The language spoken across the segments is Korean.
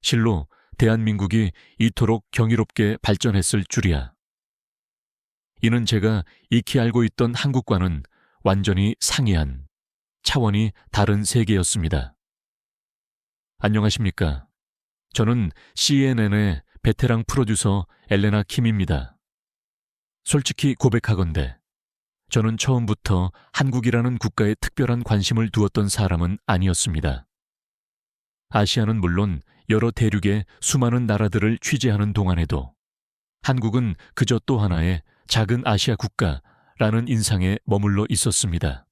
실로 대한민국이 이토록 경이롭게 발전했을 줄이야. 이는 제가 익히 알고 있던 한국과는 완전히 상이한, 차원이 다른 세계였습니다. 안녕하십니까. 저는 CNN의 베테랑 프로듀서 엘레나 킴입니다. 솔직히 고백하건대 저는 처음부터 한국이라는 국가에 특별한 관심을 두었던 사람은 아니었습니다. 아시아는 물론 여러 대륙의 수많은 나라들을 취재하는 동안에도 한국은 그저 또 하나의 작은 아시아 국가라는 인상에 머물러 있었습니다.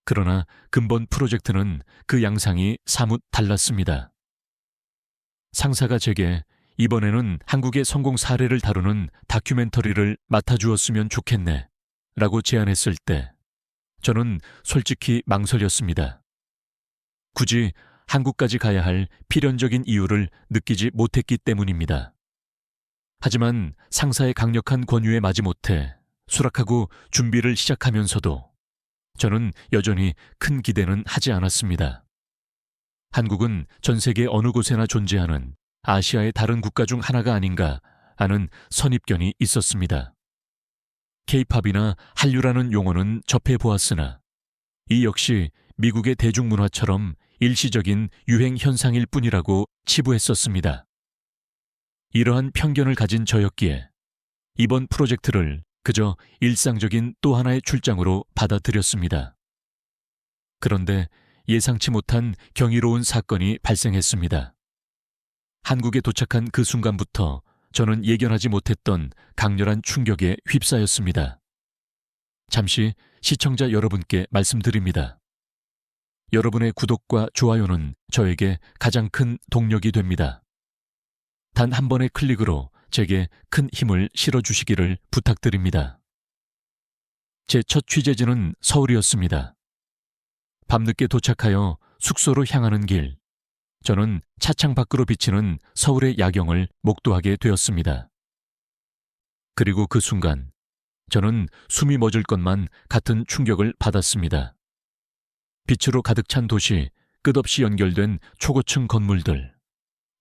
그러나 근본 프로젝트는 그 양상이 사뭇 달랐습니다. 상사가 제게 이번에는 한국의 성공 사례를 다루는 다큐멘터리를 맡아주었으면 좋겠네 라고 제안했을 때 저는 솔직히 망설였습니다. 굳이 한국까지 가야 할 필연적인 이유를 느끼지 못했기 때문입니다. 하지만 상사의 강력한 권유에 마지못해 수락하고 준비를 시작하면서도 저는 여전히 큰 기대는 하지 않았습니다. 한국은 전 세계 어느 곳에나 존재하는 아시아의 다른 국가 중 하나가 아닌가 하는 선입견이 있었습니다. K-팝이나 한류라는 용어는 접해보았으나 이 역시 미국의 대중문화처럼 일시적인 유행 현상일 뿐이라고 치부했었습니다. 이러한 편견을 가진 저였기에 이번 프로젝트를 그저 일상적인 또 하나의 출장으로 받아들였습니다. 그런데 예상치 못한 경이로운 사건이 발생했습니다. 한국에 도착한 그 순간부터 저는 예견하지 못했던 강렬한 충격에 휩싸였습니다. 잠시 시청자 여러분께 말씀드립니다. 여러분의 구독과 좋아요는 저에게 가장 큰 동력이 됩니다. 단 한 번의 클릭으로 제게 큰 힘을 실어주시기를 부탁드립니다. 제 첫 취재지는 서울이었습니다. 밤늦게 도착하여 숙소로 향하는 길, 저는 차창 밖으로 비치는 서울의 야경을 목도하게 되었습니다. 그리고 그 순간 저는 숨이 멎을 것만 같은 충격을 받았습니다. 빛으로 가득 찬 도시, 끝없이 연결된 초고층 건물들,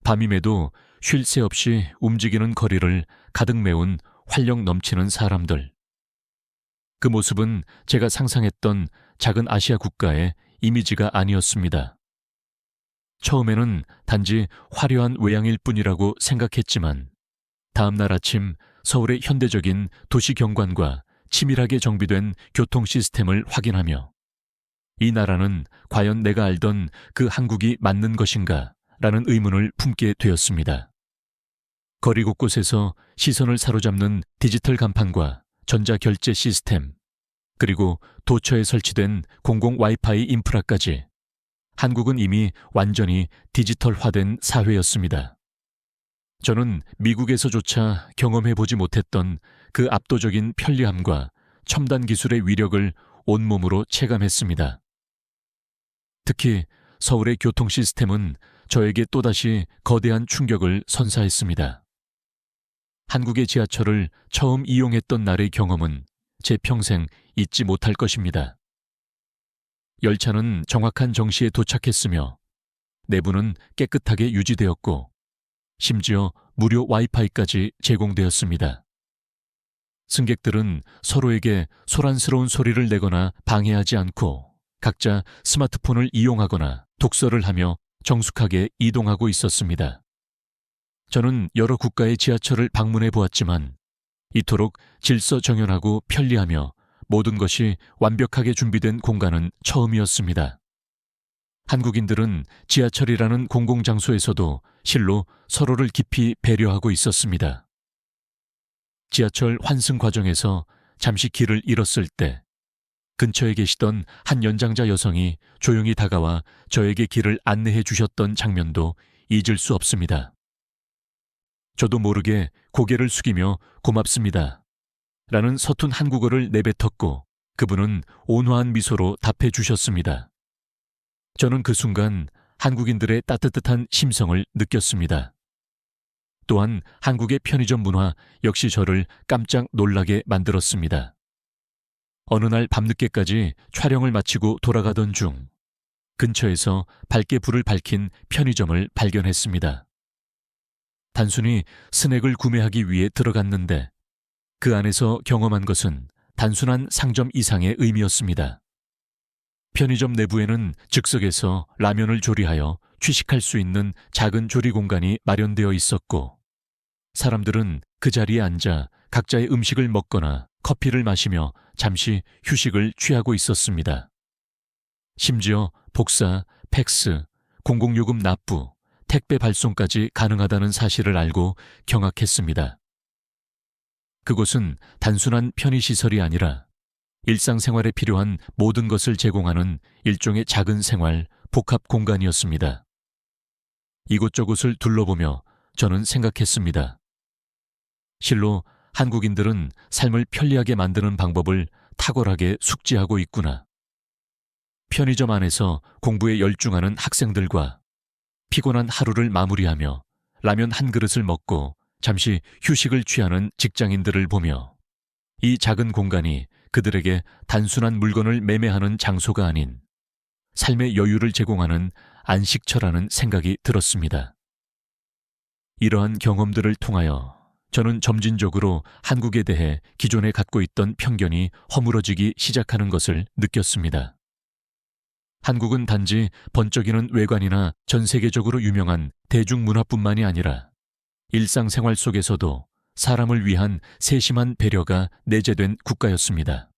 밤임에도 쉴 새 없이 움직이는 거리를 가득 메운 활력 넘치는 사람들. 그 모습은 제가 상상했던 작은 아시아 국가의 이미지가 아니었습니다. 처음에는 단지 화려한 외양일 뿐이라고 생각했지만 다음 날 아침 서울의 현대적인 도시 경관과 치밀하게 정비된 교통 시스템을 확인하며 이 나라는 과연 내가 알던 그 한국이 맞는 것인가 라는 의문을 품게 되었습니다. 거리 곳곳에서 시선을 사로잡는 디지털 간판과 전자결제 시스템, 그리고 도처에 설치된 공공 와이파이 인프라까지 한국은 이미 완전히 디지털화된 사회였습니다. 저는 미국에서조차 경험해보지 못했던 그 압도적인 편리함과 첨단 기술의 위력을 온몸으로 체감했습니다. 특히 서울의 교통 시스템은 저에게 또다시 거대한 충격을 선사했습니다. 한국의 지하철을 처음 이용했던 날의 경험은 제 평생 잊지 못할 것입니다. 열차는 정확한 정시에 도착했으며 내부는 깨끗하게 유지되었고 심지어 무료 와이파이까지 제공되었습니다. 승객들은 서로에게 소란스러운 소리를 내거나 방해하지 않고 각자 스마트폰을 이용하거나 독서를 하며 정숙하게 이동하고 있었습니다. 저는 여러 국가의 지하철을 방문해 보았지만 이토록 질서정연하고 편리하며 모든 것이 완벽하게 준비된 공간은 처음이었습니다. 한국인들은 지하철이라는 공공장소에서도 실로 서로를 깊이 배려하고 있었습니다. 지하철 환승 과정에서 잠시 길을 잃었을 때 근처에 계시던 한 연장자 여성이 조용히 다가와 저에게 길을 안내해 주셨던 장면도 잊을 수 없습니다. 저도 모르게 고개를 숙이며 고맙습니다 라는 서툰 한국어를 내뱉었고 그분은 온화한 미소로 답해 주셨습니다. 저는 그 순간 한국인들의 따뜻한 심성을 느꼈습니다. 또한 한국의 편의점 문화 역시 저를 깜짝 놀라게 만들었습니다. 어느 날 밤늦게까지 촬영을 마치고 돌아가던 중 근처에서 밝게 불을 밝힌 편의점을 발견했습니다. 단순히 스낵을 구매하기 위해 들어갔는데 그 안에서 경험한 것은 단순한 상점 이상의 의미였습니다. 편의점 내부에는 즉석에서 라면을 조리하여 취식할 수 있는 작은 조리 공간이 마련되어 있었고, 사람들은 그 자리에 앉아 각자의 음식을 먹거나 커피를 마시며 잠시 휴식을 취하고 있었습니다. 심지어 복사, 팩스, 공공요금 납부, 택배 발송까지 가능하다는 사실을 알고 경악했습니다. 그곳은 단순한 편의시설이 아니라 일상생활에 필요한 모든 것을 제공하는 일종의 작은 생활, 복합 공간이었습니다. 이곳저곳을 둘러보며 저는 생각했습니다. 실로 한국인들은 삶을 편리하게 만드는 방법을 탁월하게 숙지하고 있구나. 편의점 안에서 공부에 열중하는 학생들과 피곤한 하루를 마무리하며 라면 한 그릇을 먹고 잠시 휴식을 취하는 직장인들을 보며 이 작은 공간이 그들에게 단순한 물건을 매매하는 장소가 아닌 삶의 여유를 제공하는 안식처라는 생각이 들었습니다. 이러한 경험들을 통하여 저는 점진적으로 한국에 대해 기존에 갖고 있던 편견이 허물어지기 시작하는 것을 느꼈습니다. 한국은 단지 번쩍이는 외관이나 전 세계적으로 유명한 대중문화뿐만이 아니라 일상생활 속에서도 사람을 위한 세심한 배려가 내재된 국가였습니다.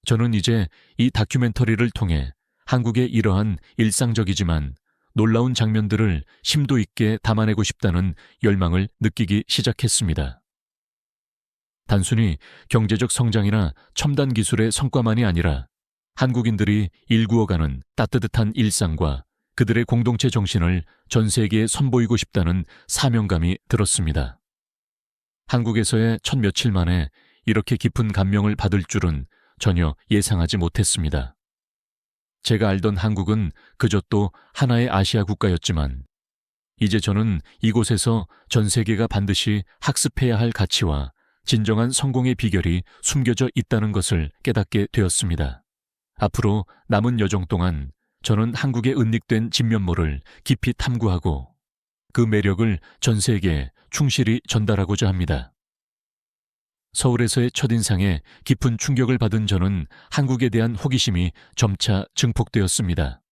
저는 이제 이 다큐멘터리를 통해 한국의 이러한 일상적이지만 놀라운 장면들을 심도 있게 담아내고 싶다는 열망을 느끼기 시작했습니다. 단순히 경제적 성장이나 첨단 기술의 성과만이 아니라 한국인들이 일구어가는 따뜻한 일상과 그들의 공동체 정신을 전 세계에 선보이고 싶다는 사명감이 들었습니다. 한국에서의 첫 며칠 만에 이렇게 깊은 감명을 받을 줄은 전혀 예상하지 못했습니다. 제가 알던 한국은 그저 또 하나의 아시아 국가였지만 이제 저는 이곳에서 전 세계가 반드시 학습해야 할 가치와 진정한 성공의 비결이 숨겨져 있다는 것을 깨닫게 되었습니다. 앞으로 남은 여정 동안 저는 한국의 은닉된 진면모를 깊이 탐구하고 그 매력을 전 세계에 충실히 전달하고자 합니다. 서울에서의 첫인상에 깊은 충격을 받은 저는 한국에 대한 호기심이 점차 증폭되었습니다.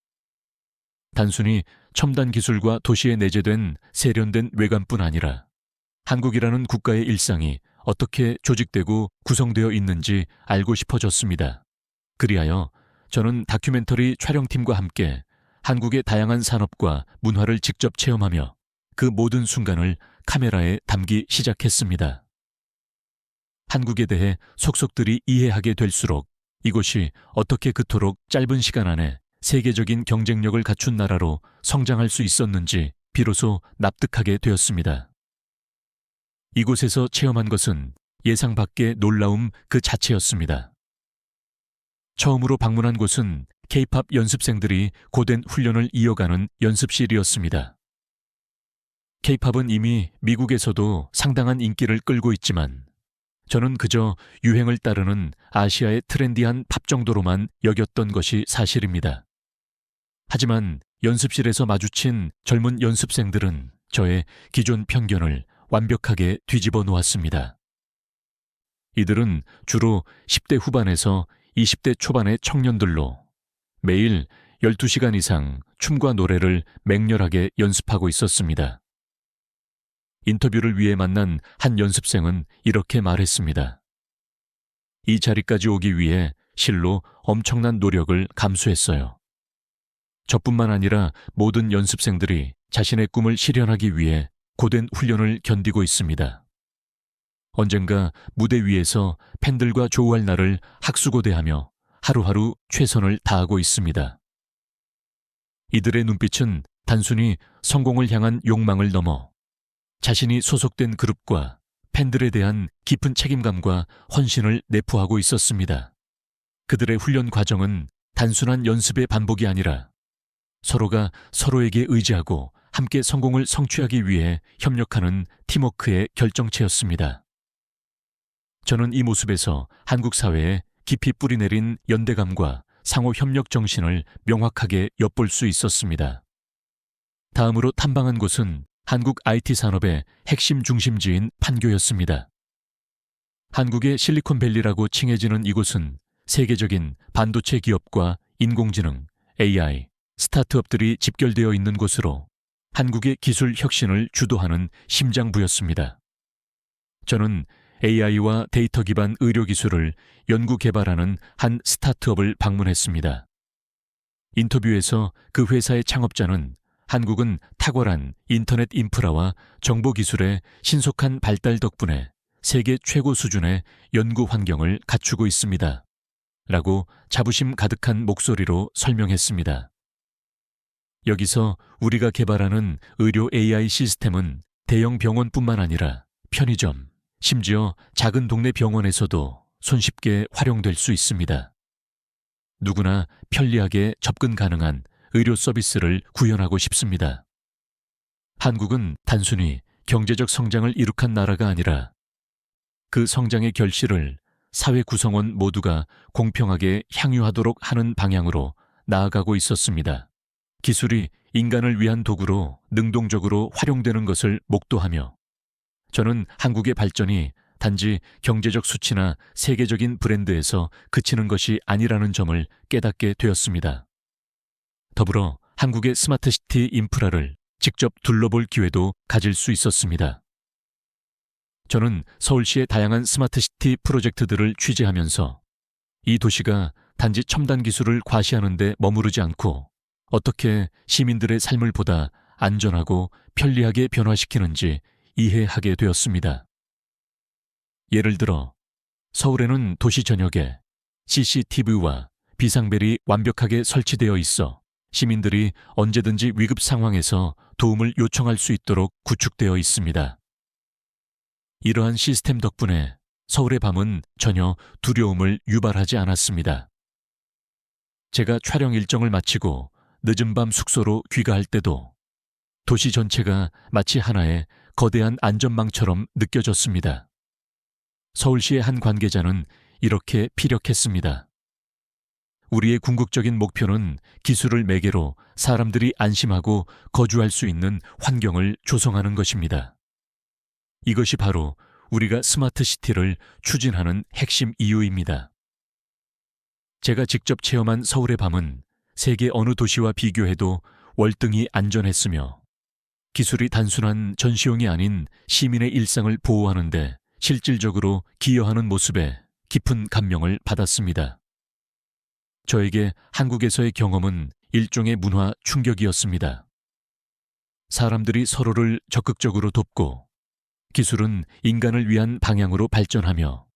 단순히 첨단 기술과 도시에 내재된 세련된 외관뿐 아니라 한국이라는 국가의 일상이 어떻게 조직되고 구성되어 있는지 알고 싶어졌습니다. 그리하여 저는 다큐멘터리 촬영팀과 함께 한국의 다양한 산업과 문화를 직접 체험하며 그 모든 순간을 카메라에 담기 시작했습니다. 한국에 대해 속속들이 이해하게 될수록 이곳이 어떻게 그토록 짧은 시간 안에 세계적인 경쟁력을 갖춘 나라로 성장할 수 있었는지 비로소 납득하게 되었습니다. 이곳에서 체험한 것은 예상 밖의 놀라움 그 자체였습니다. 처음으로 방문한 곳은 K-팝 연습생들이 고된 훈련을 이어가는 연습실이었습니다. K-팝은 이미 미국에서도 상당한 인기를 끌고 있지만 저는 그저 유행을 따르는 아시아의 트렌디한 팝 정도로만 여겼던 것이 사실입니다. 하지만 연습실에서 마주친 젊은 연습생들은 저의 기존 편견을 완벽하게 뒤집어 놓았습니다. 이들은 주로 10대 후반에서 20대 초반의 청년들로 매일 12시간 이상 춤과 노래를 맹렬하게 연습하고 있었습니다. 인터뷰를 위해 만난 한 연습생은 이렇게 말했습니다. 이 자리까지 오기 위해 실로 엄청난 노력을 감수했어요. 저뿐만 아니라 모든 연습생들이 자신의 꿈을 실현하기 위해 고된 훈련을 견디고 있습니다. 언젠가 무대 위에서 팬들과 조우할 날을 학수고대하며 하루하루 최선을 다하고 있습니다. 이들의 눈빛은 단순히 성공을 향한 욕망을 넘어 자신이 소속된 그룹과 팬들에 대한 깊은 책임감과 헌신을 내포하고 있었습니다. 그들의 훈련 과정은 단순한 연습의 반복이 아니라 서로가 서로에게 의지하고 함께 성공을 성취하기 위해 협력하는 팀워크의 결정체였습니다. 저는 이 모습에서 한국 사회에 깊이 뿌리내린 연대감과 상호 협력 정신을 명확하게 엿볼 수 있었습니다. 다음으로 탐방한 곳은 한국 IT 산업의 핵심 중심지인 판교였습니다. 한국의 실리콘밸리라고 칭해지는 이곳은 세계적인 반도체 기업과 인공지능, AI, 스타트업들이 집결되어 있는 곳으로 한국의 기술 혁신을 주도하는 심장부였습니다. 저는 AI와 데이터 기반 의료 기술을 연구 개발하는 한 스타트업을 방문했습니다. 인터뷰에서 그 회사의 창업자는 한국은 탁월한 인터넷 인프라와 정보 기술의 신속한 발달 덕분에 세계 최고 수준의 연구 환경을 갖추고 있습니다. 라고 자부심 가득한 목소리로 설명했습니다. 여기서 우리가 개발하는 의료 AI 시스템은 대형 병원뿐만 아니라 편의점, 심지어 작은 동네 병원에서도 손쉽게 활용될 수 있습니다. 누구나 편리하게 접근 가능한 의료 서비스를 구현하고 싶습니다. 한국은 단순히 경제적 성장을 이룩한 나라가 아니라 그 성장의 결실을 사회 구성원 모두가 공평하게 향유하도록 하는 방향으로 나아가고 있었습니다. 기술이 인간을 위한 도구로 능동적으로 활용되는 것을 목도하며 저는 한국의 발전이 단지 경제적 수치나 세계적인 브랜드에서 그치는 것이 아니라는 점을 깨닫게 되었습니다. 더불어 한국의 스마트시티 인프라를 직접 둘러볼 기회도 가질 수 있었습니다. 저는 서울시의 다양한 스마트시티 프로젝트들을 취재하면서 이 도시가 단지 첨단 기술을 과시하는 데 머무르지 않고 어떻게 시민들의 삶을 보다 안전하고 편리하게 변화시키는지 이해하게 되었습니다. 예를 들어 서울에는 도시 전역에 CCTV와 비상벨이 완벽하게 설치되어 있어 시민들이 언제든지 위급 상황에서 도움을 요청할 수 있도록 구축되어 있습니다. 이러한 시스템 덕분에 서울의 밤은 전혀 두려움을 유발하지 않았습니다. 제가 촬영 일정을 마치고 늦은 밤 숙소로 귀가할 때도 도시 전체가 마치 하나의 거대한 안전망처럼 느껴졌습니다. 서울시의 한 관계자는 이렇게 피력했습니다. 우리의 궁극적인 목표는 기술을 매개로 사람들이 안심하고 거주할 수 있는 환경을 조성하는 것입니다. 이것이 바로 우리가 스마트시티를 추진하는 핵심 이유입니다. 제가 직접 체험한 서울의 밤은 세계 어느 도시와 비교해도 월등히 안전했으며 기술이 단순한 전시용이 아닌 시민의 일상을 보호하는 데 실질적으로 기여하는 모습에 깊은 감명을 받았습니다. 저에게 한국에서의 경험은 일종의 문화 충격이었습니다. 사람들이 서로를 적극적으로 돕고 기술은 인간을 위한 방향으로 발전하며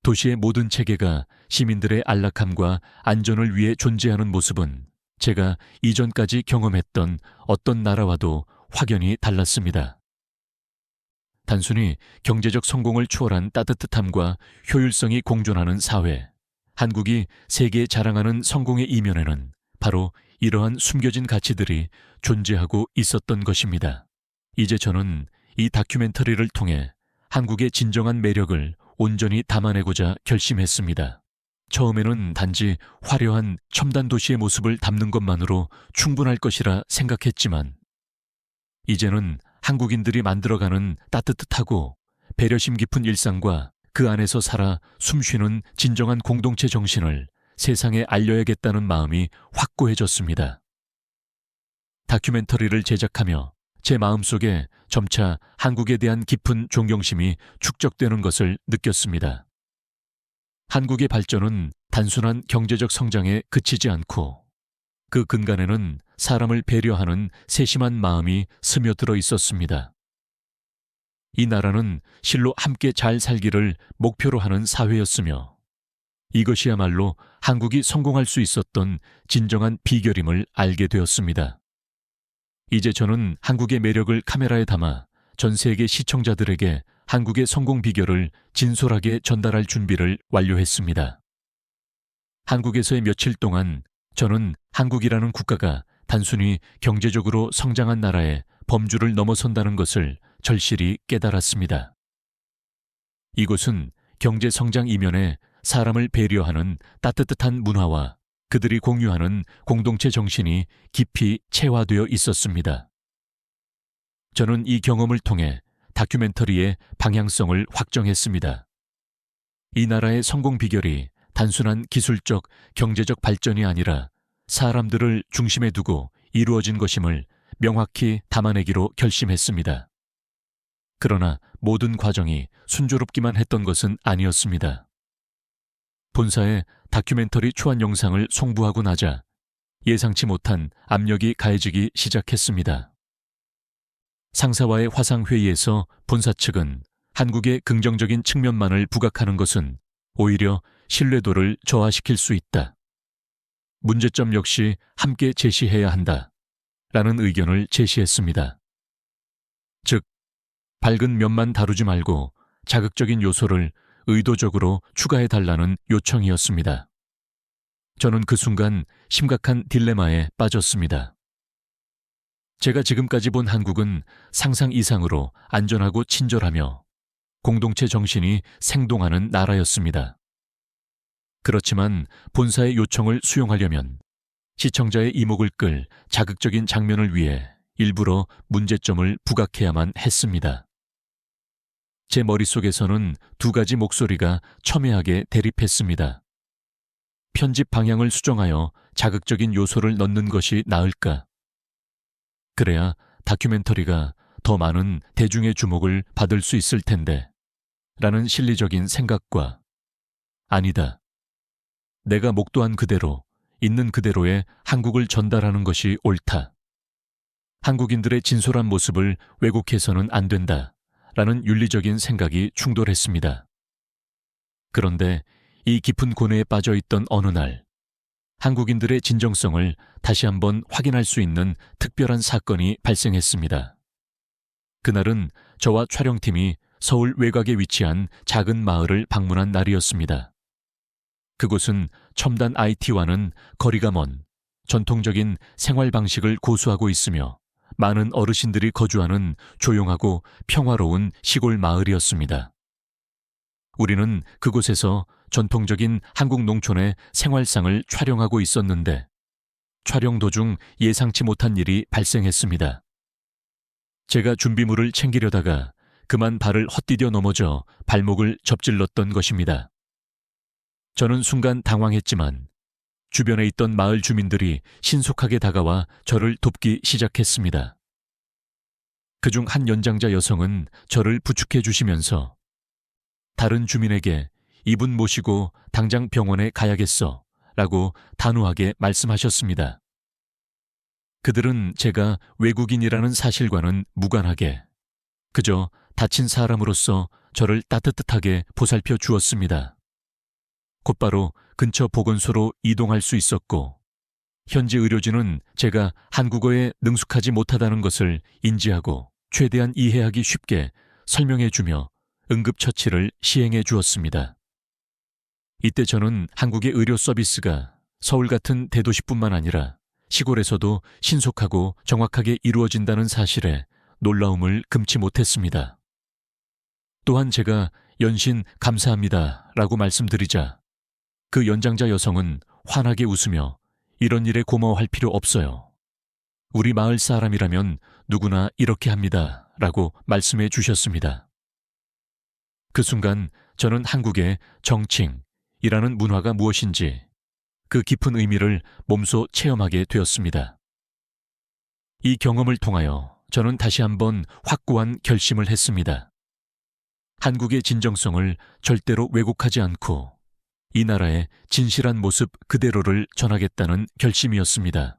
도시의 모든 체계가 시민들의 안락함과 안전을 위해 존재하는 모습은 제가 이전까지 경험했던 어떤 나라와도 확연히 달랐습니다. 단순히 경제적 성공을 초월한 따뜻함과 효율성이 공존하는 사회, 한국이 세계에 자랑하는 성공의 이면에는 바로 이러한 숨겨진 가치들이 존재하고 있었던 것입니다. 이제 저는 이 다큐멘터리를 통해 한국의 진정한 매력을 온전히 담아내고자 결심했습니다. 처음에는 단지 화려한 첨단 도시의 모습을 담는 것만으로 충분할 것이라 생각했지만 이제는 한국인들이 만들어가는 따뜻하고 배려심 깊은 일상과 그 안에서 살아 숨쉬는 진정한 공동체 정신을 세상에 알려야겠다는 마음이 확고해졌습니다. 다큐멘터리를 제작하며 제 마음속에 점차 한국에 대한 깊은 존경심이 축적되는 것을 느꼈습니다. 한국의 발전은 단순한 경제적 성장에 그치지 않고 그 근간에는 사람을 배려하는 세심한 마음이 스며들어 있었습니다. 이 나라는 실로 함께 잘 살기를 목표로 하는 사회였으며 이것이야말로 한국이 성공할 수 있었던 진정한 비결임을 알게 되었습니다. 이제 저는 한국의 매력을 카메라에 담아 전 세계 시청자들에게 한국의 성공 비결을 진솔하게 전달할 준비를 완료했습니다. 한국에서의 며칠 동안 저는 한국이라는 국가가 단순히 경제적으로 성장한 나라의 범주를 넘어선다는 것을 절실히 깨달았습니다. 이곳은 경제 성장 이면에 사람을 배려하는 따뜻한 문화와 그들이 공유하는 공동체 정신이 깊이 체화되어 있었습니다. 저는 이 경험을 통해 다큐멘터리의 방향성을 확정했습니다. 이 나라의 성공 비결이 단순한 기술적, 경제적 발전이 아니라 사람들을 중심에 두고 이루어진 것임을 명확히 담아내기로 결심했습니다. 그러나 모든 과정이 순조롭기만 했던 것은 아니었습니다. 본사에 다큐멘터리 초안 영상을 송부하고 나자 예상치 못한 압력이 가해지기 시작했습니다. 상사와의 화상회의에서 본사 측은 한국의 긍정적인 측면만을 부각하는 것은 오히려 신뢰도를 저하시킬 수 있다. 문제점 역시 함께 제시해야 한다. 라는 의견을 제시했습니다. 즉, 밝은 면만 다루지 말고 자극적인 요소를 의도적으로 추가해달라는 요청이었습니다. 저는 그 순간 심각한 딜레마에 빠졌습니다. 제가 지금까지 본 한국은 상상 이상으로 안전하고 친절하며 공동체 정신이 생동하는 나라였습니다. 그렇지만 본사의 요청을 수용하려면 시청자의 이목을 끌 자극적인 장면을 위해 일부러 문제점을 부각해야만 했습니다. 제 머릿속에서는 두 가지 목소리가 첨예하게 대립했습니다. 편집 방향을 수정하여 자극적인 요소를 넣는 것이 나을까? 그래야 다큐멘터리가 더 많은 대중의 주목을 받을 수 있을 텐데 라는 실리적인 생각과 아니다. 내가 목도한 그대로 있는 그대로의 한국을 전달하는 것이 옳다. 한국인들의 진솔한 모습을 왜곡해서는 안 된다. 라는 윤리적인 생각이 충돌했습니다. 그런데 이 깊은 고뇌에 빠져있던 어느 날, 한국인들의 진정성을 다시 한번 확인할 수 있는 특별한 사건이 발생했습니다. 그날은 저와 촬영팀이 서울 외곽에 위치한 작은 마을을 방문한 날이었습니다. 그곳은 첨단 IT와는 거리가 먼 전통적인 생활 방식을 고수하고 있으며 많은 어르신들이 거주하는 조용하고 평화로운 시골 마을이었습니다. 우리는 그곳에서 전통적인 한국 농촌의 생활상을 촬영하고 있었는데 촬영 도중 예상치 못한 일이 발생했습니다. 제가 준비물을 챙기려다가 그만 발을 헛디뎌 넘어져 발목을 접질렀던 것입니다. 저는 순간 당황했지만 주변에 있던 마을 주민들이 신속하게 다가와 저를 돕기 시작했습니다. 그중 한 연장자 여성은 저를 부축해 주시면서 다른 주민에게 이분 모시고 당장 병원에 가야겠어 라고 단호하게 말씀하셨습니다. 그들은 제가 외국인이라는 사실과는 무관하게 그저 다친 사람으로서 저를 따뜻하게 보살펴 주었습니다. 곧바로 근처 보건소로 이동할 수 있었고 현지 의료진은 제가 한국어에 능숙하지 못하다는 것을 인지하고 최대한 이해하기 쉽게 설명해 주며 응급처치를 시행해 주었습니다. 이때 저는 한국의 의료 서비스가 서울 같은 대도시뿐만 아니라 시골에서도 신속하고 정확하게 이루어진다는 사실에 놀라움을 금치 못했습니다. 또한 제가 연신 감사합니다 라고 말씀드리자 그 연장자 여성은 환하게 웃으며 이런 일에 고마워할 필요 없어요. 우리 마을 사람이라면 누구나 이렇게 합니다 라고 말씀해 주셨습니다. 그 순간 저는 한국의 정칭이라는 문화가 무엇인지 그 깊은 의미를 몸소 체험하게 되었습니다. 이 경험을 통하여 저는 다시 한번 확고한 결심을 했습니다. 한국의 진정성을 절대로 왜곡하지 않고 이 나라의 진실한 모습 그대로를 전하겠다는 결심이었습니다.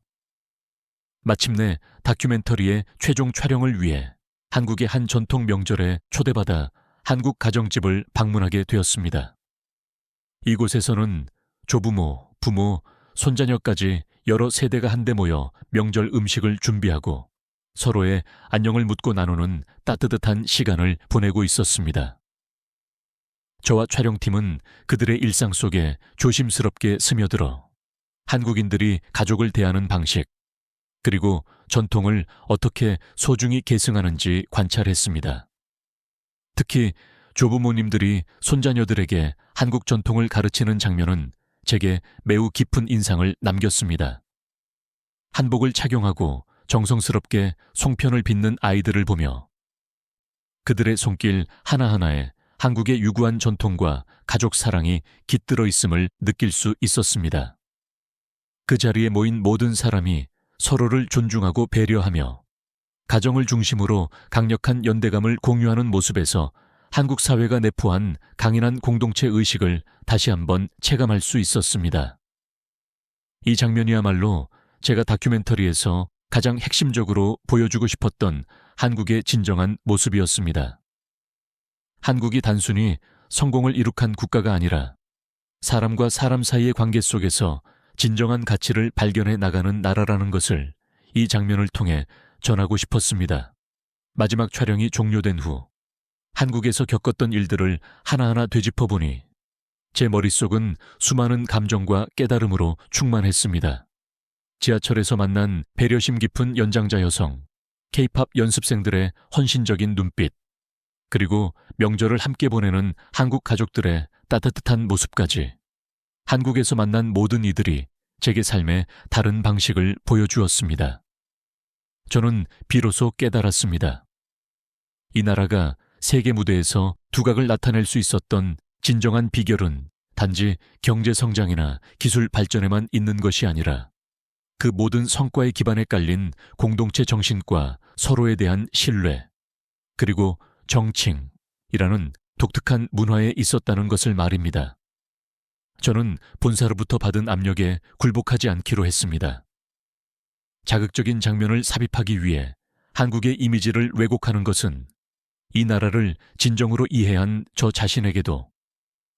마침내 다큐멘터리의 최종 촬영을 위해 한국의 한 전통 명절에 초대받아 한국 가정집을 방문하게 되었습니다. 이곳에서는 조부모, 부모, 손자녀까지 여러 세대가 한데 모여 명절 음식을 준비하고 서로의 안녕을 묻고 나누는 따뜻한 시간을 보내고 있었습니다. 저와 촬영팀은 그들의 일상 속에 조심스럽게 스며들어 한국인들이 가족을 대하는 방식, 그리고 전통을 어떻게 소중히 계승하는지 관찰했습니다. 특히 조부모님들이 손자녀들에게 한국 전통을 가르치는 장면은 제게 매우 깊은 인상을 남겼습니다. 한복을 착용하고 정성스럽게 송편을 빚는 아이들을 보며 그들의 손길 하나하나에 한국의 유구한 전통과 가족 사랑이 깃들어 있음을 느낄 수 있었습니다. 그 자리에 모인 모든 사람이 서로를 존중하고 배려하며 가정을 중심으로 강력한 연대감을 공유하는 모습에서 한국 사회가 내포한 강인한 공동체 의식을 다시 한번 체감할 수 있었습니다. 이 장면이야말로 제가 다큐멘터리에서 가장 핵심적으로 보여주고 싶었던 한국의 진정한 모습이었습니다. 한국이 단순히 성공을 이룩한 국가가 아니라 사람과 사람 사이의 관계 속에서 진정한 가치를 발견해 나가는 나라라는 것을 이 장면을 통해 전하고 싶었습니다. 마지막 촬영이 종료된 후 한국에서 겪었던 일들을 하나하나 되짚어보니 제 머릿속은 수많은 감정과 깨달음으로 충만했습니다. 지하철에서 만난 배려심 깊은 연장자 여성, K-팝 연습생들의 헌신적인 눈빛, 그리고 명절을 함께 보내는 한국 가족들의 따뜻한 모습까지 한국에서 만난 모든 이들이 제게 삶의 다른 방식을 보여주었습니다. 저는 비로소 깨달았습니다. 이 나라가 세계 무대에서 두각을 나타낼 수 있었던 진정한 비결은 단지 경제 성장이나 기술 발전에만 있는 것이 아니라 그 모든 성과의 기반에 깔린 공동체 정신과 서로에 대한 신뢰, 그리고 정칭이라는 독특한 문화에 있었다는 것을 말입니다. 저는 본사로부터 받은 압력에 굴복하지 않기로 했습니다. 자극적인 장면을 삽입하기 위해 한국의 이미지를 왜곡하는 것은 이 나라를 진정으로 이해한 저 자신에게도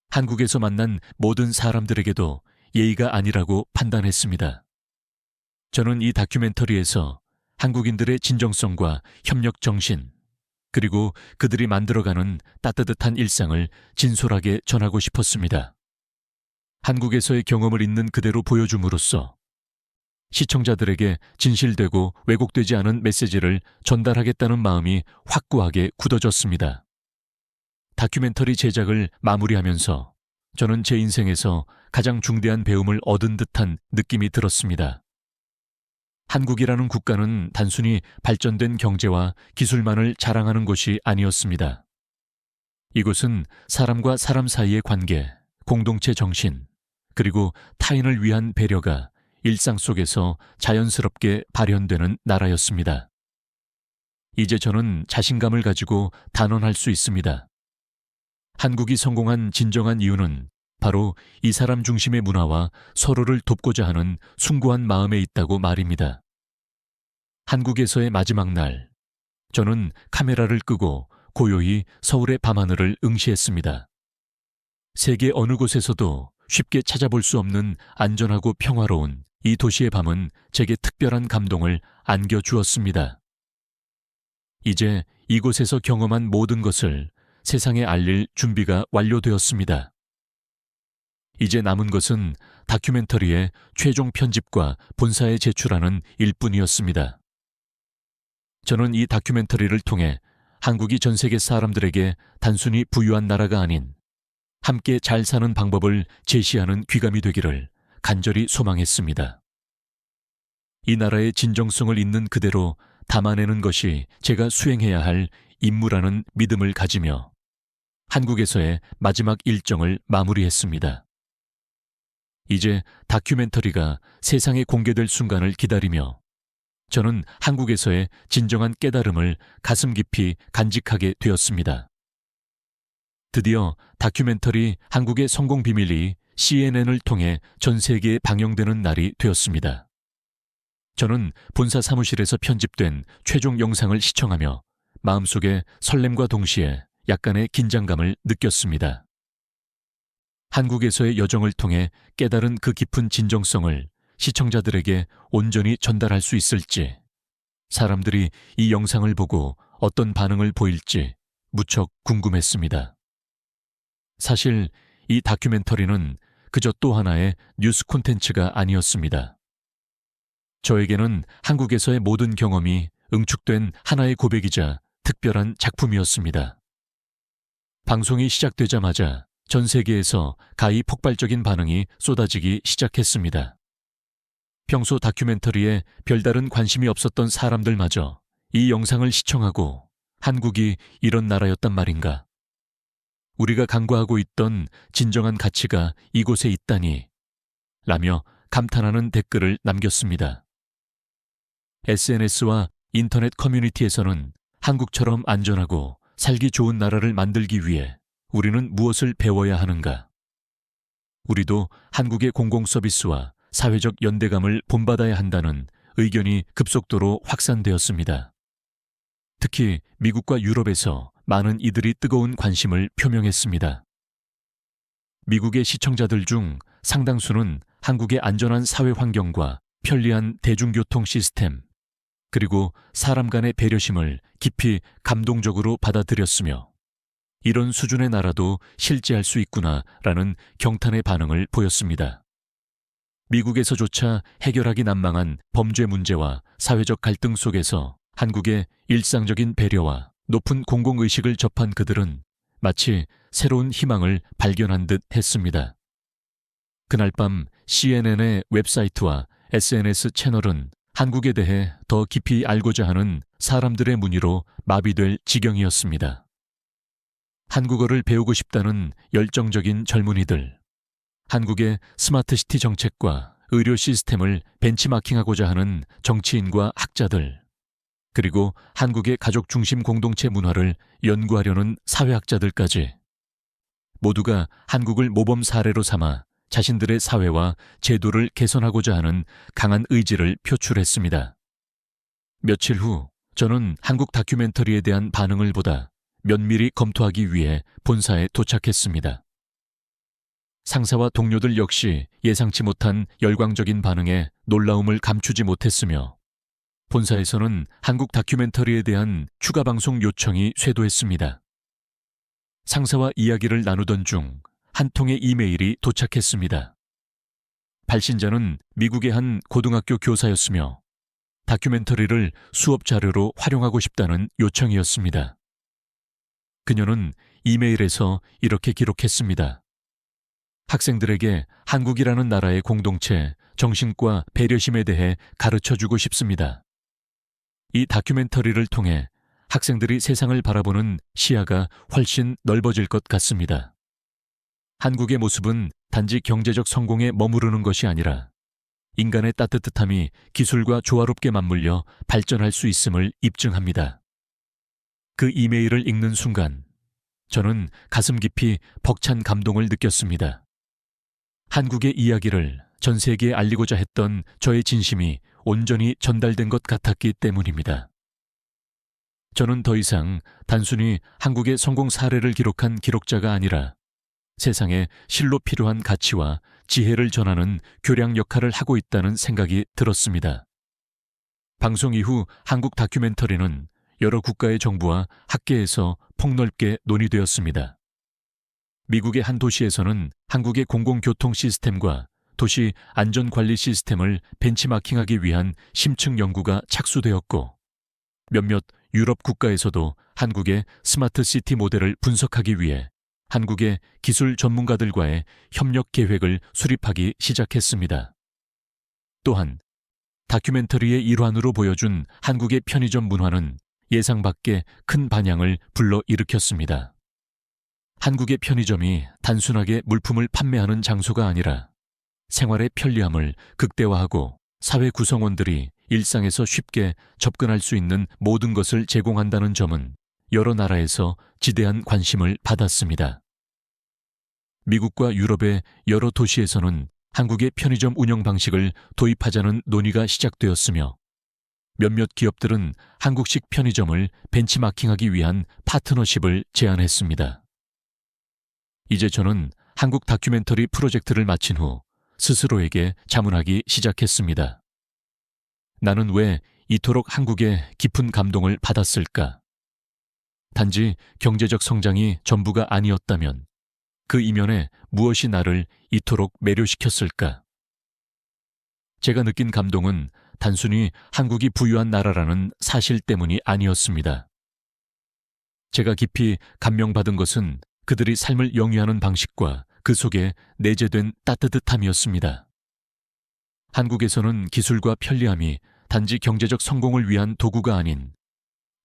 한국에서 만난 모든 사람들에게도 예의가 아니라고 판단했습니다. 저는 이 다큐멘터리에서 한국인들의 진정성과 협력 정신, 그리고 그들이 만들어가는 따뜻한 일상을 진솔하게 전하고 싶었습니다. 한국에서의 경험을 있는 그대로 보여줌으로써 시청자들에게 진실되고 왜곡되지 않은 메시지를 전달하겠다는 마음이 확고하게 굳어졌습니다. 다큐멘터리 제작을 마무리하면서 저는 제 인생에서 가장 중대한 배움을 얻은 듯한 느낌이 들었습니다. 한국이라는 국가는 단순히 발전된 경제와 기술만을 자랑하는 곳이 아니었습니다. 이곳은 사람과 사람 사이의 관계, 공동체 정신, 그리고 타인을 위한 배려가 일상 속에서 자연스럽게 발현되는 나라였습니다. 이제 저는 자신감을 가지고 단언할 수 있습니다. 한국이 성공한 진정한 이유는 바로 이 사람 중심의 문화와 서로를 돕고자 하는 숭고한 마음에 있다고 말입니다. 한국에서의 마지막 날, 저는 카메라를 끄고 고요히 서울의 밤하늘을 응시했습니다. 세계 어느 곳에서도 쉽게 찾아볼 수 없는 안전하고 평화로운 이 도시의 밤은 제게 특별한 감동을 안겨주었습니다. 이제 이곳에서 경험한 모든 것을 세상에 알릴 준비가 완료되었습니다. 이제 남은 것은 다큐멘터리의 최종 편집과 본사에 제출하는 일뿐이었습니다. 저는 이 다큐멘터리를 통해 한국이 전 세계 사람들에게 단순히 부유한 나라가 아닌 함께 잘 사는 방법을 제시하는 귀감이 되기를 간절히 소망했습니다. 이 나라의 진정성을 있는 그대로 담아내는 것이 제가 수행해야 할 임무라는 믿음을 가지며 한국에서의 마지막 일정을 마무리했습니다. 이제 다큐멘터리가 세상에 공개될 순간을 기다리며 저는 한국에서의 진정한 깨달음을 가슴 깊이 간직하게 되었습니다. 드디어 다큐멘터리 한국의 성공 비밀이 CNN을 통해 전 세계에 방영되는 날이 되었습니다. 저는 본사 사무실에서 편집된 최종 영상을 시청하며 마음속에 설렘과 동시에 약간의 긴장감을 느꼈습니다. 한국에서의 여정을 통해 깨달은 그 깊은 진정성을 시청자들에게 온전히 전달할 수 있을지, 사람들이 이 영상을 보고 어떤 반응을 보일지 무척 궁금했습니다. 사실 이 다큐멘터리는 그저 또 하나의 뉴스 콘텐츠가 아니었습니다. 저에게는 한국에서의 모든 경험이 응축된 하나의 고백이자 특별한 작품이었습니다. 방송이 시작되자마자 전 세계에서 가히 폭발적인 반응이 쏟아지기 시작했습니다. 평소 다큐멘터리에 별다른 관심이 없었던 사람들마저 이 영상을 시청하고 한국이 이런 나라였단 말인가? 우리가 간과하고 있던 진정한 가치가 이곳에 있다니 라며 감탄하는 댓글을 남겼습니다. SNS와 인터넷 커뮤니티에서는 한국처럼 안전하고 살기 좋은 나라를 만들기 위해 우리는 무엇을 배워야 하는가? 우리도 한국의 공공서비스와 사회적 연대감을 본받아야 한다는 의견이 급속도로 확산되었습니다. 특히 미국과 유럽에서 많은 이들이 뜨거운 관심을 표명했습니다. 미국의 시청자들 중 상당수는 한국의 안전한 사회 환경과 편리한 대중교통 시스템, 그리고 사람 간의 배려심을 깊이 감동적으로 받아들였으며 이런 수준의 나라도 실제할 수 있구나라는 경탄의 반응을 보였습니다. 미국에서조차 해결하기 난망한 범죄 문제와 사회적 갈등 속에서 한국의 일상적인 배려와 높은 공공의식을 접한 그들은 마치 새로운 희망을 발견한 듯 했습니다. 그날 밤 CNN의 웹사이트와 SNS 채널은 한국에 대해 더 깊이 알고자 하는 사람들의 문의로 마비될 지경이었습니다. 한국어를 배우고 싶다는 열정적인 젊은이들, 한국의 스마트시티 정책과 의료 시스템을 벤치마킹하고자 하는 정치인과 학자들, 그리고 한국의 가족 중심 공동체 문화를 연구하려는 사회학자들까지 모두가 한국을 모범 사례로 삼아 자신들의 사회와 제도를 개선하고자 하는 강한 의지를 표출했습니다. 며칠 후 저는 한국 다큐멘터리에 대한 반응을 보다 면밀히 검토하기 위해 본사에 도착했습니다. 상사와 동료들 역시 예상치 못한 열광적인 반응에 놀라움을 감추지 못했으며 본사에서는 한국 다큐멘터리에 대한 추가 방송 요청이 쇄도했습니다. 상사와 이야기를 나누던 중 한 통의 이메일이 도착했습니다. 발신자는 미국의 한 고등학교 교사였으며 다큐멘터리를 수업 자료로 활용하고 싶다는 요청이었습니다. 그녀는 이메일에서 이렇게 기록했습니다. 학생들에게 한국이라는 나라의 공동체, 정신과 배려심에 대해 가르쳐주고 싶습니다. 이 다큐멘터리를 통해 학생들이 세상을 바라보는 시야가 훨씬 넓어질 것 같습니다. 한국의 모습은 단지 경제적 성공에 머무르는 것이 아니라 인간의 따뜻함이 기술과 조화롭게 맞물려 발전할 수 있음을 입증합니다. 그 이메일을 읽는 순간 저는 가슴 깊이 벅찬 감동을 느꼈습니다. 한국의 이야기를 전 세계에 알리고자 했던 저의 진심이 온전히 전달된 것 같았기 때문입니다. 저는 더 이상 단순히 한국의 성공 사례를 기록한 기록자가 아니라 세상에 실로 필요한 가치와 지혜를 전하는 교량 역할을 하고 있다는 생각이 들었습니다. 방송 이후 한국 다큐멘터리는 여러 국가의 정부와 학계에서 폭넓게 논의되었습니다. 미국의 한 도시에서는 한국의 공공교통 시스템과 도시 안전관리 시스템을 벤치마킹하기 위한 심층 연구가 착수되었고 몇몇 유럽 국가에서도 한국의 스마트시티 모델을 분석하기 위해 한국의 기술 전문가들과의 협력 계획을 수립하기 시작했습니다. 또한 다큐멘터리의 일환으로 보여준 한국의 편의점 문화는 예상 밖의 큰 반향을 불러일으켰습니다. 한국의 편의점이 단순하게 물품을 판매하는 장소가 아니라 생활의 편리함을 극대화하고 사회 구성원들이 일상에서 쉽게 접근할 수 있는 모든 것을 제공한다는 점은 여러 나라에서 지대한 관심을 받았습니다. 미국과 유럽의 여러 도시에서는 한국의 편의점 운영 방식을 도입하자는 논의가 시작되었으며 몇몇 기업들은 한국식 편의점을 벤치마킹하기 위한 파트너십을 제안했습니다. 이제 저는 한국 다큐멘터리 프로젝트를 마친 후 스스로에게 자문하기 시작했습니다. 나는 왜 이토록 한국에 깊은 감동을 받았을까? 단지 경제적 성장이 전부가 아니었다면 그 이면에 무엇이 나를 이토록 매료시켰을까? 제가 느낀 감동은 단순히 한국이 부유한 나라라는 사실 때문이 아니었습니다. 제가 깊이 감명받은 것은 그들이 삶을 영위하는 방식과 그 속에 내재된 따뜻함이었습니다. 한국에서는 기술과 편리함이 단지 경제적 성공을 위한 도구가 아닌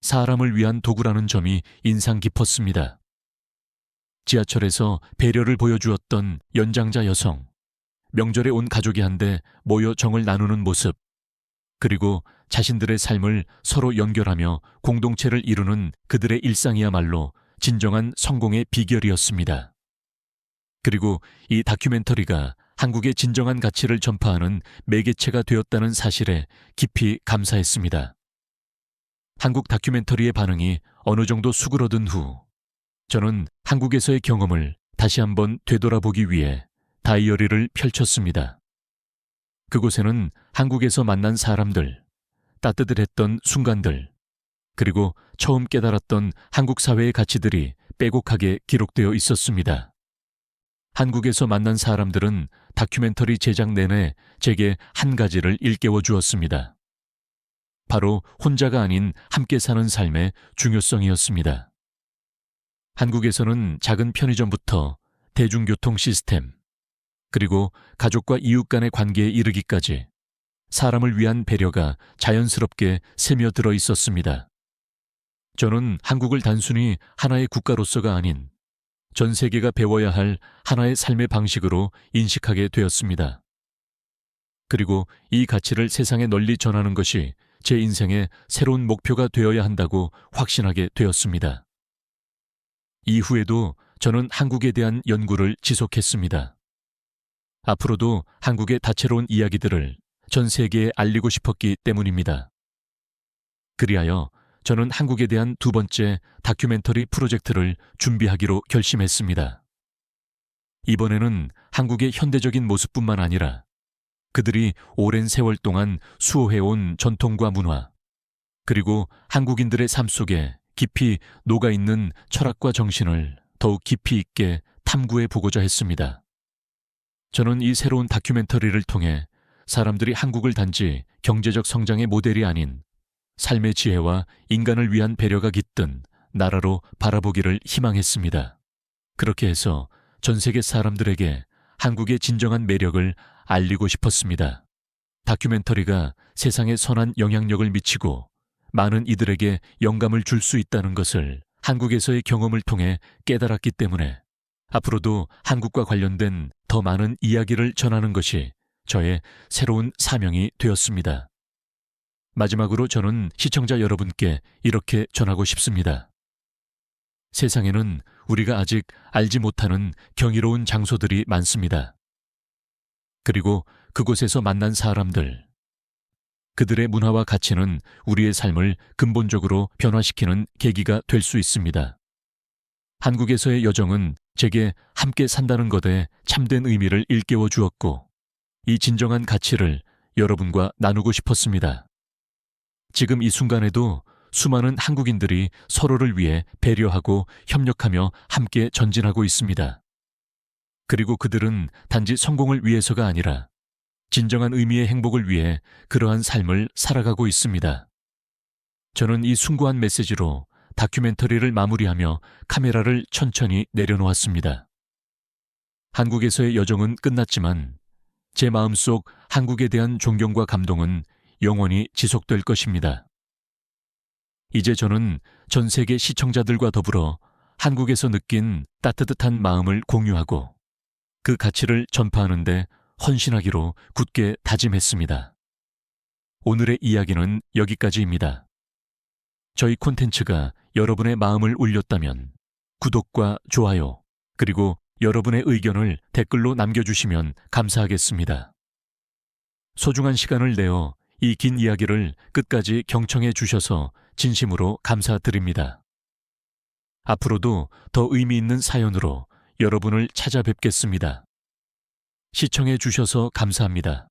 사람을 위한 도구라는 점이 인상 깊었습니다. 지하철에서 배려를 보여주었던 연장자 여성, 명절에 온 가족이 한데 모여 정을 나누는 모습, 그리고 자신들의 삶을 서로 연결하며 공동체를 이루는 그들의 일상이야말로 진정한 성공의 비결이었습니다. 그리고 이 다큐멘터리가 한국의 진정한 가치를 전파하는 매개체가 되었다는 사실에 깊이 감사했습니다. 한국 다큐멘터리의 반응이 어느 정도 수그러든 후 저는 한국에서의 경험을 다시 한번 되돌아보기 위해 다이어리를 펼쳤습니다. 그곳에는 한국에서 만난 사람들, 따뜻했던 순간들, 그리고 처음 깨달았던 한국 사회의 가치들이 빼곡하게 기록되어 있었습니다. 한국에서 만난 사람들은 다큐멘터리 제작 내내 제게 한 가지를 일깨워 주었습니다. 바로 혼자가 아닌 함께 사는 삶의 중요성이었습니다. 한국에서는 작은 편의점부터 대중교통 시스템, 그리고 가족과 이웃 간의 관계에 이르기까지 사람을 위한 배려가 자연스럽게 스며들어 있었습니다. 저는 한국을 단순히 하나의 국가로서가 아닌 전 세계가 배워야 할 하나의 삶의 방식으로 인식하게 되었습니다. 그리고 이 가치를 세상에 널리 전하는 것이 제 인생의 새로운 목표가 되어야 한다고 확신하게 되었습니다. 이후에도 저는 한국에 대한 연구를 지속했습니다. 앞으로도 한국의 다채로운 이야기들을 전 세계에 알리고 싶었기 때문입니다. 그리하여 저는 한국에 대한 두 번째 다큐멘터리 프로젝트를 준비하기로 결심했습니다. 이번에는 한국의 현대적인 모습뿐만 아니라 그들이 오랜 세월 동안 수호해온 전통과 문화, 그리고 한국인들의 삶 속에 깊이 녹아있는 철학과 정신을 더욱 깊이 있게 탐구해 보고자 했습니다. 저는 이 새로운 다큐멘터리를 통해 사람들이 한국을 단지 경제적 성장의 모델이 아닌 삶의 지혜와 인간을 위한 배려가 깃든 나라로 바라보기를 희망했습니다. 그렇게 해서 전 세계 사람들에게 한국의 진정한 매력을 알리고 싶었습니다. 다큐멘터리가 세상에 선한 영향력을 미치고 많은 이들에게 영감을 줄 수 있다는 것을 한국에서의 경험을 통해 깨달았기 때문에 앞으로도 한국과 관련된 더 많은 이야기를 전하는 것이 저의 새로운 사명이 되었습니다. 마지막으로 저는 시청자 여러분께 이렇게 전하고 싶습니다. 세상에는 우리가 아직 알지 못하는 경이로운 장소들이 많습니다. 그리고 그곳에서 만난 사람들, 그들의 문화와 가치는 우리의 삶을 근본적으로 변화시키는 계기가 될 수 있습니다. 한국에서의 여정은 제게 함께 산다는 것에 참된 의미를 일깨워 주었고, 이 진정한 가치를 여러분과 나누고 싶었습니다. 지금 이 순간에도 수많은 한국인들이 서로를 위해 배려하고 협력하며 함께 전진하고 있습니다. 그리고 그들은 단지 성공을 위해서가 아니라 진정한 의미의 행복을 위해 그러한 삶을 살아가고 있습니다. 저는 이 숭고한 메시지로 다큐멘터리를 마무리하며 카메라를 천천히 내려놓았습니다. 한국에서의 여정은 끝났지만 제 마음속 한국에 대한 존경과 감동은 영원히 지속될 것입니다. 이제 저는 전 세계 시청자들과 더불어 한국에서 느낀 따뜻한 마음을 공유하고 그 가치를 전파하는 데 헌신하기로 굳게 다짐했습니다. 오늘의 이야기는 여기까지입니다. 저희 콘텐츠가 여러분의 마음을 울렸다면 구독과 좋아요, 그리고 여러분의 의견을 댓글로 남겨주시면 감사하겠습니다. 소중한 시간을 내어 이 긴 이야기를 끝까지 경청해 주셔서 진심으로 감사드립니다. 앞으로도 더 의미 있는 사연으로 여러분을 찾아뵙겠습니다. 시청해 주셔서 감사합니다.